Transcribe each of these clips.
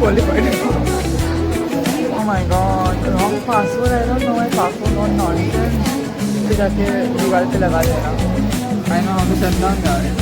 qualified. Oh my god, wrong password. I don't know my password, not nonsense. फिर जाके दीवार पे लगा देना. I know how to shut down guys.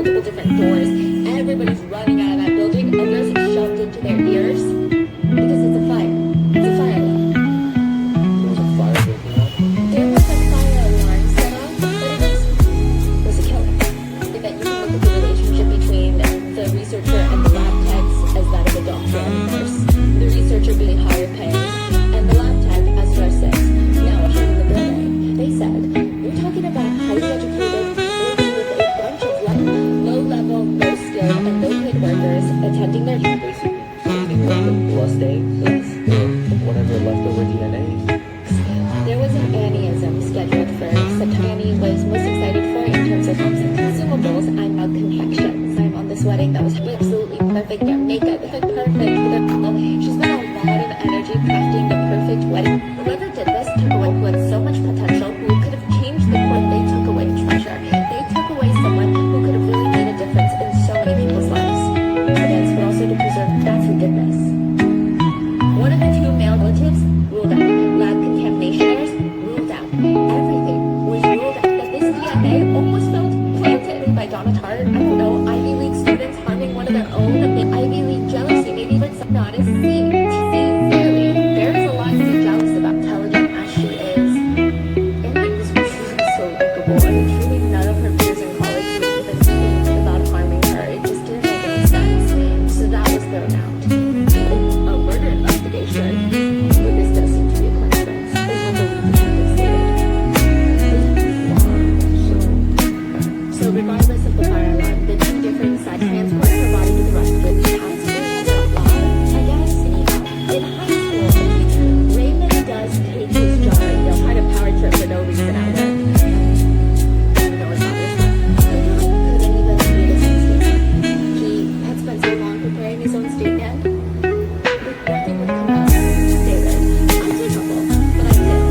multiple different doors. Everybody's running out of that building, and there's shoved into their ears because it's a fire. It's a fire alarm. There was a fire breaking out? There was a fire alarm set off, but it was a killer. That you can look at the relationship between the researcher and the lab techs as that of a doctor and a nurse. The researcher being higher paying, and the lab tech as nurses. Now, in the building, they said, you're talking about highly educated, working with a bunch of low-level, low-skilled, and low-paid workers attending their Basically, something like the blood stains or whatever leftover DNA. There was an Annieism scheduled for September. Annie was most excited for in terms of homes and consumables and milk confections. I'm on this wedding that was absolutely perfect. Their makeup was like perfect. She spent a lot of energy crafting the perfect wedding. Whoever did this took away who had so much potential, who could have changed the court. They took away treasure. They took away someone who could have really made a difference in so many people's lives. Evidence, but also to preserve that's who did this. One of the two male relatives ruled out. Lab contaminationers ruled out. Everything was ruled out. That this DNA almost felt planted by Donna Tartt. I don't know, Ivy League students harming one of their own. Ivy League jealousy, maybe even some not as seen. Clearly, there's a lot to be jealous about, intelligent as she is. And it was so likable. I mean, truly none of her peers in college would even think about harming her. It just didn't make any sense. So that was thrown out. A murder investigation. But this does seem to be a coincidence. Is what the detective stated. So regardless of the fire alarm, the two different side transport her body to the rest of it has to law, I guess. In high school, Raymond does take his jar, kind of power trip for no reason out there. Even though it's obvious, couldn't even read his own statement. He had spent so long preparing his own statement. Nothing would come out. Stated, I'm capable, but I did.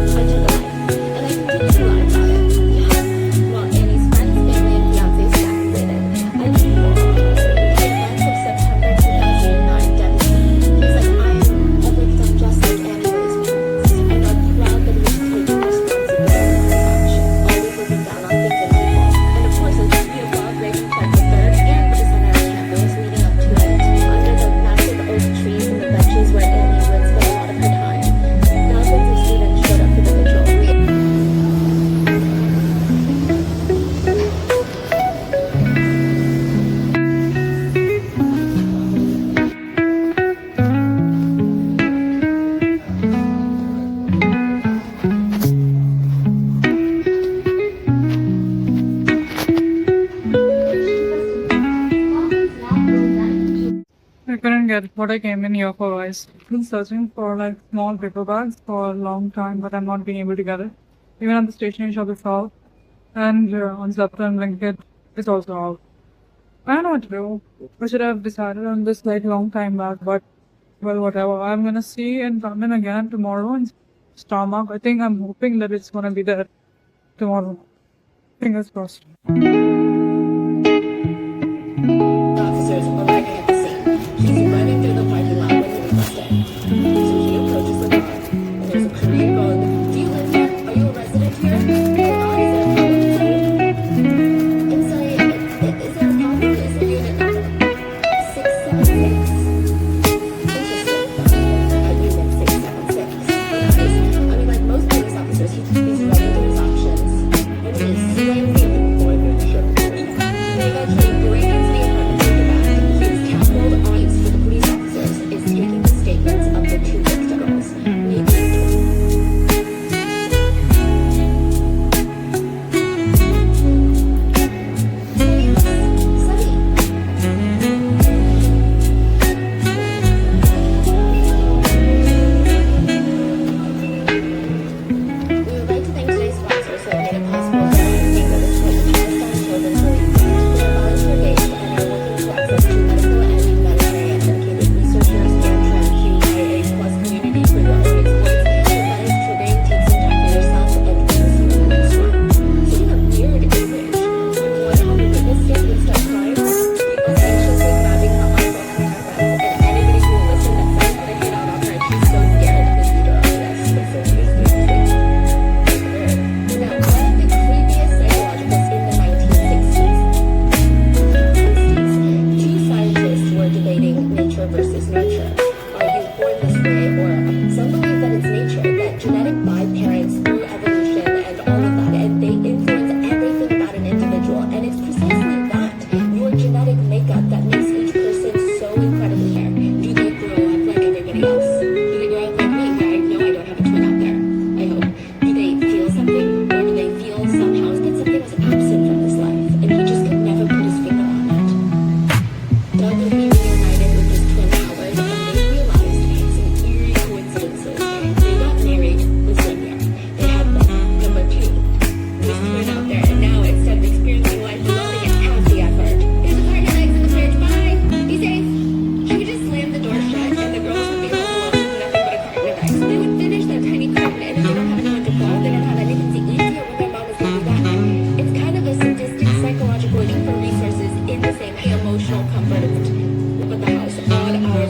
I took a life, and I continue to lie about it. Yeah. While Annie's friends, family, and fiancé speculated. I mean, the events of September 2009 devastated. He's like, I'm a victim just like Annie was parents. And are proud that he was taking responsibility for his actions, always looking down on things and people. And of course, it's to be above Raymond Clark III and the center of campus leading up to it, under the massive oak trees and the benches where Annie would spend a lot of her time. Thousands of students showed up for the vigil. I couldn't get what I came in here for, guys. Been searching for like small paper bags for a long time, but I'm not being able to get it. Even at the stationery shop itself, and on Zepto and Blinkit, it's also out. I don't know what to do. I should have decided on this like long time back, but well, whatever. I'm gonna see and come in again tomorrow in Starmark. I think I'm hoping that it's gonna be there tomorrow. Fingers crossed. Officers arriving at the scene. He's running through the parking lot when he was busted. So he approaches the car, and there's a Korean going, do you live here? Are you a resident here? Is there a problem? I'm sorry, is there a problem? Is the unit number 676? Interesting. A unit 676. I mean, like most police officers, he's running through his options, and he slams into the door.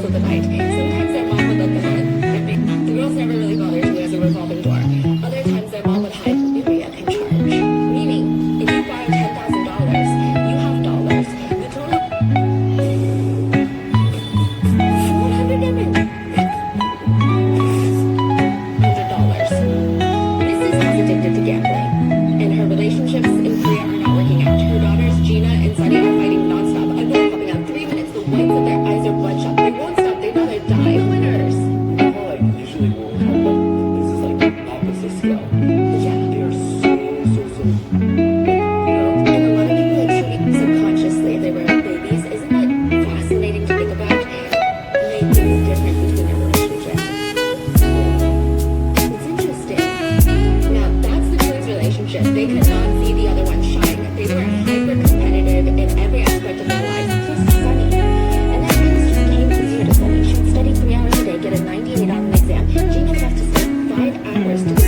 of the night. Sometimes their mom would let them in. The girls never really bothered me as a revolving door. Other times their mom would hide from me and charge. Meaning, if you borrow $10,000, you have dollars. The total $400. Mrs. is addicted to gambling, and her relationships in Korea are not working out. Her daughters Gina and Sunny are fighting nonstop. A goal popping out 3 minutes. The whites of their eyes are bloodshot. They won't stop. They'd rather die. Winners. Like usually when we talk about this is like opposite scale. Yeah. They are so And a lot of people actually subconsciously they were babies. Isn't that fascinating to think about? Making the difference between their relationships. It's interesting. Now that's the twins' relationship. They could not see the other one shine. They were hyper competitive in every aspect of their lives. Plus Sunny. And then things just came easier to Sunny. She would study 3 hours a day, get a 98 on an exam. Gina would have to spend 5 hours to get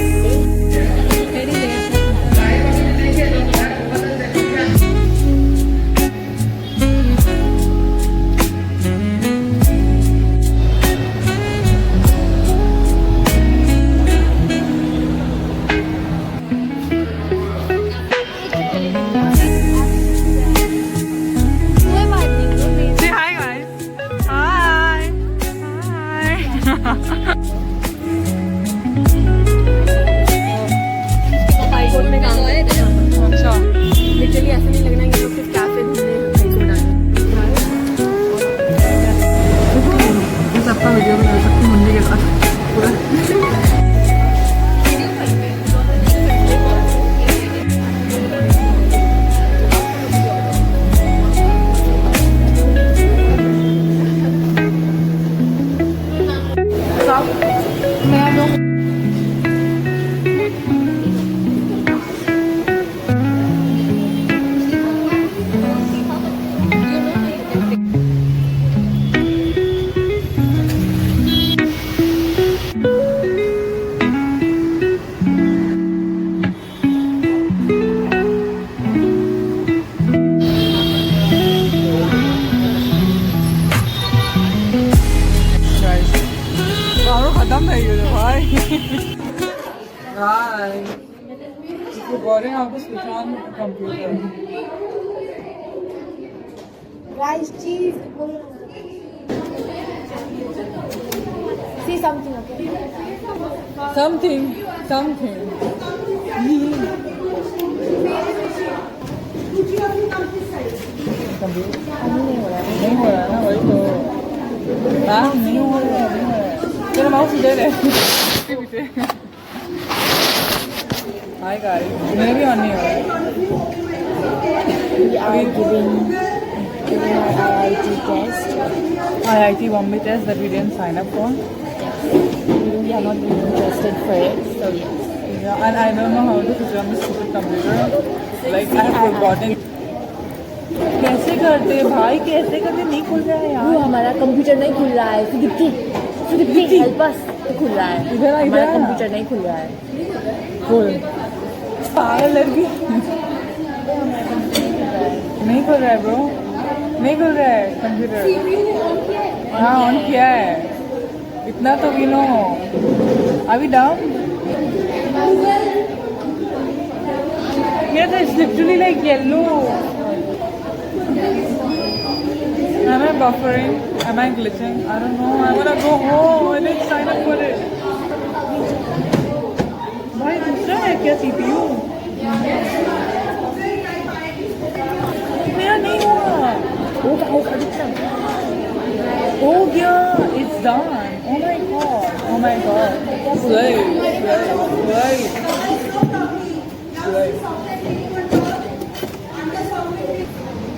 Say hi, guys. Hi. Hi. अच्छा literally ऐसा नहीं लगना ये लोग सिर्फ cafe घूमने ये सबका वीडियो बना सकती हूँ मुंडी के साथ पूरा खत्म है ये भाई guys if you're boring how to switch on the computer Guys, cheese. See something, okay? something नहीं हो रहा ना वही तो नहीं हो रहा तेरा माउस इधर है हाय गाइस मेरे भी ऑन नहीं हो रहा We are giving our IIT test. IIT Bombay test that we didn't sign up for. We are not even interested for it, so yes. Yeah, and I don't know how to switch on the stupid computer. Like I have forgotten. कैसे करते भाई कैसे करते नहीं खुल रहा है वो यार हमारा कंप्यूटर नहीं खुल रहा है सुदीप्ति हेल्प अस तो खुल रहा है इधर आ, हमारा इधर आ। कंप्यूटर नहीं खुल रहा है खुल पागल लड़की नहीं खुल रहा है ब्रो नहीं खुल रहा है कंप्यूटर हाँ ऑन किया है इतना तो वी नो अभी down Yeah, it's literally like yellow. Am I buffering? Am I glitching? I don't know. I wanna go home. I didn't sign up for it. भाई दूसरा है क्या CPU? मेरा नहीं हुआ. हो गया. It's done. Oh my god. Oh my god. Wait.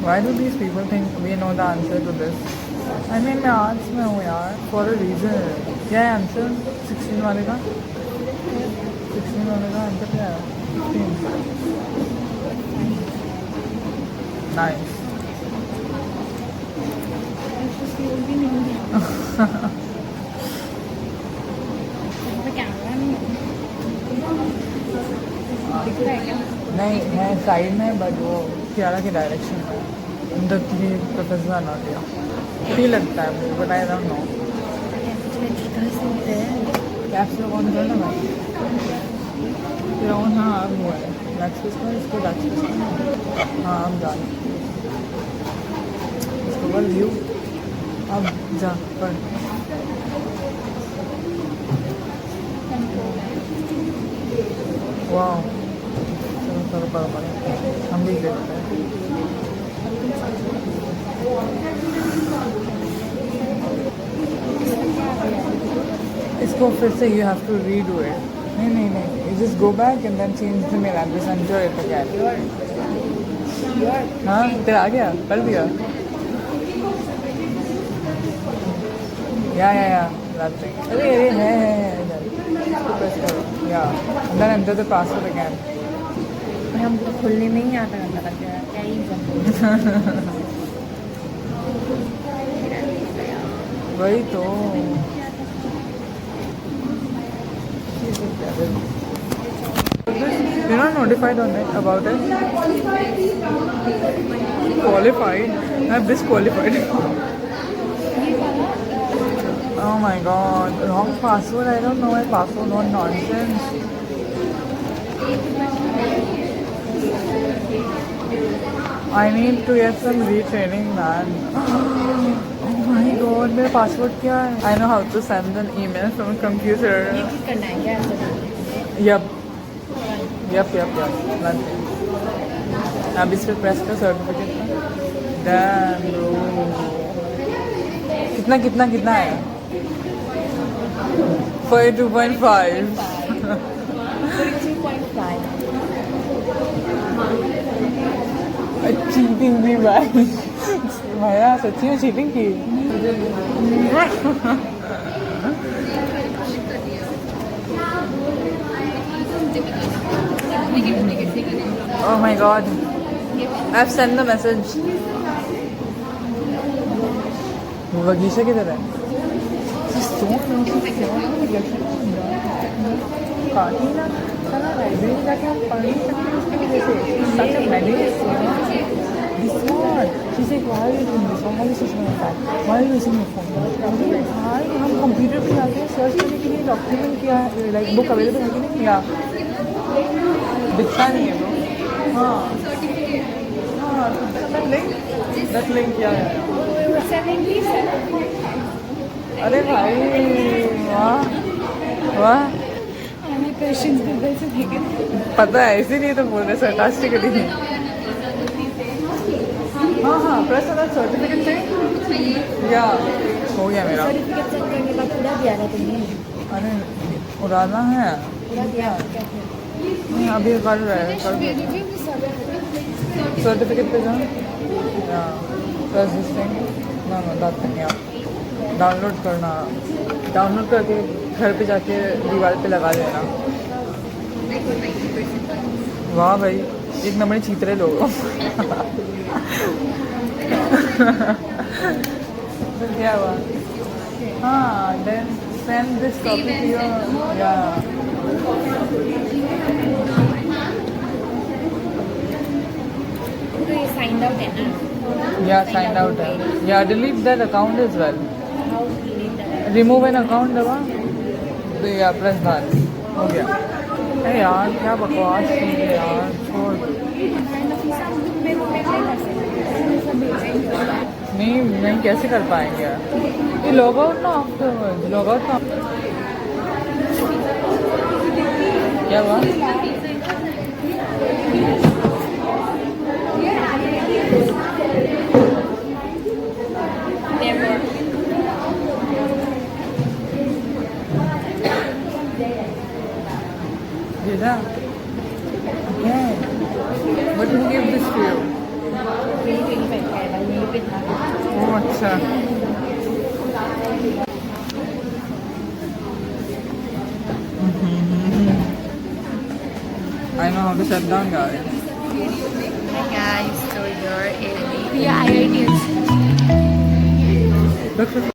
Why do these people think we know the answer to this? I mean, मैं आर्ट्स में हूँ यार for a reason. क्या है आंसर 16 वाले का 16 वाले का आंसर क्या है 16 नाइस नहीं मैं साइड में बट वो कियारा के डायरेक्शन में the three professor not here he लगता है मुझे, but I don't know. Caps लोग ऑन करना भाई, ऑन। हाँ अब हुआ है, बैकस्पेस का इसको बैकस्पेस का। हाँ अब जा, इसको कर व्यू, अब जा पर। वाह, चलो चलो बराबर, हम भी देखते हैं। इसको फिर से you have to redo it. नहीं नहीं नहीं, you just go back and then change the mail address and जो इट अगेन। हाँ तेरा आ गया, कर दिया। या that thing. अरे है इधर, इसको प्रेस करो या and then enter the password again. हमको खुलने में ही आता करना लगता है, क्या ही वही तो। You're not notified on it about it. Qualified? I'm disqualified. Oh my god, wrong password. I don't know my password. What nonsense. I need to get some retraining, man. Oh my god, my password क्या है? I know how to send an email from a computer. करना है क्या? Yup. Nothing. अब इस पे press कर certificate का। Damn bro. कितना है? 42.5. 42.5. चीटिंग भी भाई, भैया सच्ची में चीटिंग की। Oh my god, I've sent the message. वगीशा किधर है? काटी ना, चला लाइब्रेरी में जाके हम पढ़ नहीं सकते उसकी वजह से। Such a menace. This one. She said, why are you doing this? Why are you switching on that? Why are you using your phone? भाई हम कंप्यूटर पे जाके सर्च करने के लिए डॉक्यूमेंट किया है, लाइक बुक अवेलेबल है कि नहीं, या दिखता नहीं है वो। हाँ दैट लिंक क्या है? अरे भाई वाह वाह, पता है इसीलिए तो बोल रहे सर्कास्टिकली। हाँ प्रेस ऑन सर्टिफिकेट से या हो गया मेरा। सर्टिफिकेट चेक करने के बाद उड़ा दिया था तुमने? अरे उड़ाना है उड़ा दिया क्या? नहीं अभी कर रहे हैं, कर सर्टिफिकेट पे जाओ या प्रेस दिस थिंग। ना दैट थिंग या डाउनलोड करना, डाउनलोड करके घर पे जाके दीवार पे लगा देना। वाह भाई, एक नंबर चीतरे लोग। क्या हुआ? हाँ then send this copy to your, या तो ये साइंड आउट है ना? या साइंड आउट है, या delete that account as well. How delete that? Remove an account दबा तो या प्रेस डाल, हो गया। अरे यार क्या बकवास चीज़ है यार, छोड़। नहीं कैसे कर पाएंगे यार, ये लॉग आउट ना आफ्टरवर्ड, लॉग आउट ना। क्या हुआ? Yeah. Okay. But who gave this to you? 2025 का है भाई, यहीं पे था। Oh, अच्छा। I know how to shut down, guys. Hi guys, so you're in the IIT. Look,